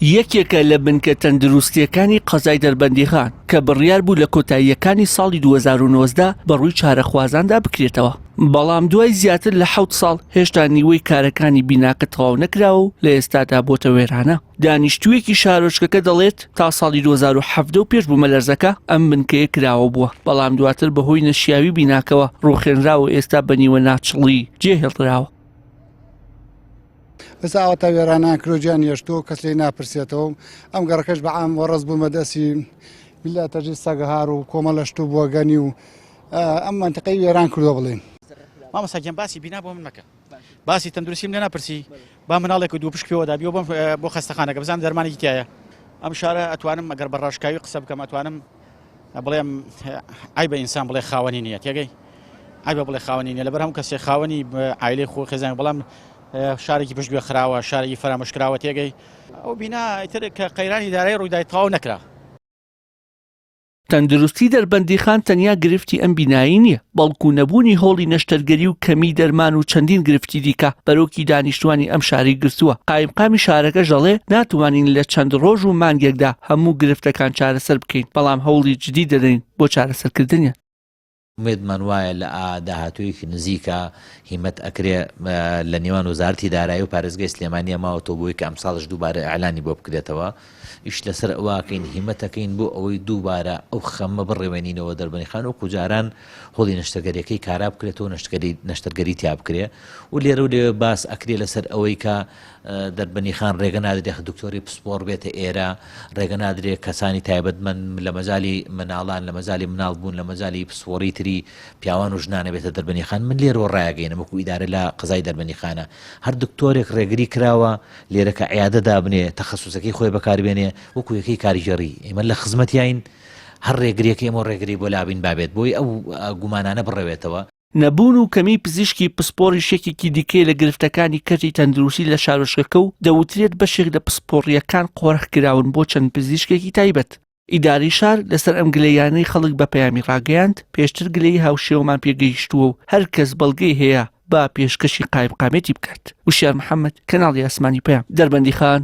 یەکێکە لە بنکە تەندروستیەکانی قەزای دەربەندیخان کە بڕیار بوو لە کۆتاییەکانی ساڵی 2019 بەڕووی چارەخوازاندا بکرێتەوە. بەڵام دوای زیاتر لە 7 ساڵ هێشتا نیوەی کارەکانی بیناکە تەواو نەکراوە و لە ئێستادا بۆتە وێرانە. دانیشتوویەکی شارۆچکەکە دەڵێت تا ساڵی 2017 و پێش بوو مەلەرزەکە ئەم بنکەیە کراوە بووە، بەڵام دواتر بەهۆی نەشیاوی بیناکەوە ڕوخێنراوە ئێستا بە نیوە ناچڵی جێهێڵراوە. بەساوە تا وێرانان کرۆجیان هێشتۆ کەس لێ ناپرسێتەوە. ئەم گەڕەکەش بە عام وەڕز بوومە دەستی میلاتەژی سەگەهار و کۆمەڵەشت و بووەگەنی و ئەم منتیقەی وێران کردووە بڵێن. مامۆستاگیان باسی بینا بۆ من مەکە، باسی تەندروستیم لێ ناپرسی، با مناڵێک و دوو پشت پێوەدا بیۆ بۆ خەستەخانەکە بزانم دەرمانێکی تایە. ئەم شارە ئەتوانم ئەگەر بە ڕاشکاوی قسە بکەم ئەتوانم بڵێم ئای بە ئینسان بڵێ خاوەنی نییە، تێگەی ئای بە بڵێ خاوەنی نییە، لەبەر هەموو کەسێک خاوەنی عایلەی خۆ خێزان، بەڵام شارێکی پشتگوێ خراوە، شارێکی فەرامۆشکراوە، تێگەی ئەو بینا ئیتر کە قەیرانی دارایی ڕوویدای تەواو نەکرا. تەندروستی دەربەندیخان تەنیا گرفتی ئەم بینایی نییە، بەڵکو نەبوونی هۆڵی نەشتەرگەری و کەمی دەرمان و چەندین گرفتی دیکە بەرۆکی دانیشتوانی ئەم شاری گرتووە. قایمقامی شارەکەش دەڵێ ناتوانین لە چەند ڕۆژ و مانگێکدا هەموو گرفتەکان چارەسەر بکەین، بەڵام هەوڵی جدی دەدەین بۆ چارەسەرکردنیان. ومێدمان وایە لە داهاتوویەکی نزیکە هیمەت ئەکرێ لە نێوان وەزارەتی دارایی و پارێزگای سلێمانیە ماوەتەوە بۆی کە ئەم ساڵش دووبارە ئەعلانی بۆ بکرێتەوە. ئیش لەسەر ئەوواکەین هیمەتەکەین بۆ ئەوەی دووبارە ئەو خەمە بڕێوێنینەوە دەربەندیخان و کوجاران هۆڵی نەشتەرگەریەکەی کارا بکرێتەوە، نەشتەرگەری تیا بکرێ و لێرە و لێوێ باس ئەکرێ لەسەر ئەوەی کە دەربەندیخان ڕێگە نادرێت دکتۆری پسپۆر بێتە ئێرە، ڕێگە نادرێت کەسانی تایبەتمەند لە مەجالی مناڵان، لە مەجالی مناڵ بوون، لە مەجالی پسپۆری تری پیاوان و ژنانە بێتە دەربەندیخان. من لێرەوە ڕایگەینە وەکو ئیدارە لە قەزای دەربەندیخانە هەر دکتۆرێک ڕێگری کراوە لێرە کە عیادە دابنێ تەخەسوسەکەی خۆی بەکاربێنێ وەکو یەکەی کاریگەڕی. ئێمە لە خزمەتیاین هەر ڕێگریەکە ئێمە ڕێگری بۆ لابین بابێت بۆی ئەو گومانانە بڕێوێتەوە. نەبوون و کەمی پزیشکی پسپۆری شێکێکی دیکەی لە گرفتەکانی کەرتی تەندروستی لە شارۆچکەکە و دەوترێت بەشێک لە پسپۆڕیەکان قۆڕح کراون بۆ چەند پزیشکێکی تایبەت. ئیداری شار لەسەر ئەم گلەیانەی خەڵک بە پەیامی ڕاگەیاند، پێشتر گلەی هاوشێوەمان پێگەیشتووە و هەر کەس بەڵگەی هەیە با پێشکەشی قایمقامێتی بکات. وشیار محەممەد، کەناڵی ئاسمانی پەیام، دەربەندیخان،